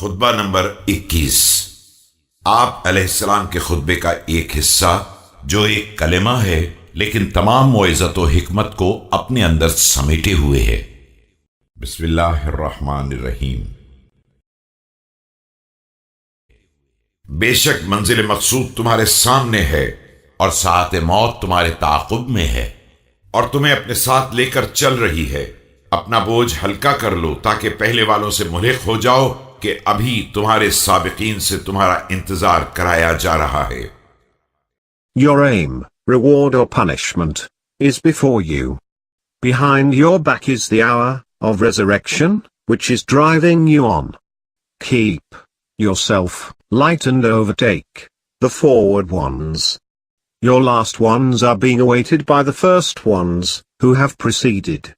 खुतबा number 21। आप अलैहिस्सलाम के खुतबे का एक हिस्सा जो एक कलेमा है लेकिन तमाम मौइज़त व हिकमत को अपने अंदर समेटे हुए है। बिस्मिल्लाहिर्रहमानिर्रहीम। बेशक मंजिल मकसूद तुम्हारे सामने है और साथ मौत तुम्हारे ताक़ुब में है और तुम्हें अपने साथ लेकर चल रही है। अपना बोझ हल्का कर लो ताकि पहले वालों से मुल्हिक हो जाओ कि अभी तुम्हारे साबिकीन से तुम्हारा इंतजार कराया जा रहा है। Your aim, reward or punishment, is before you. Behind your back is the hour of resurrection, which is driving you on. Keep yourself light and overtake the forward ones. Your last ones are being awaited by the first ones who have preceded.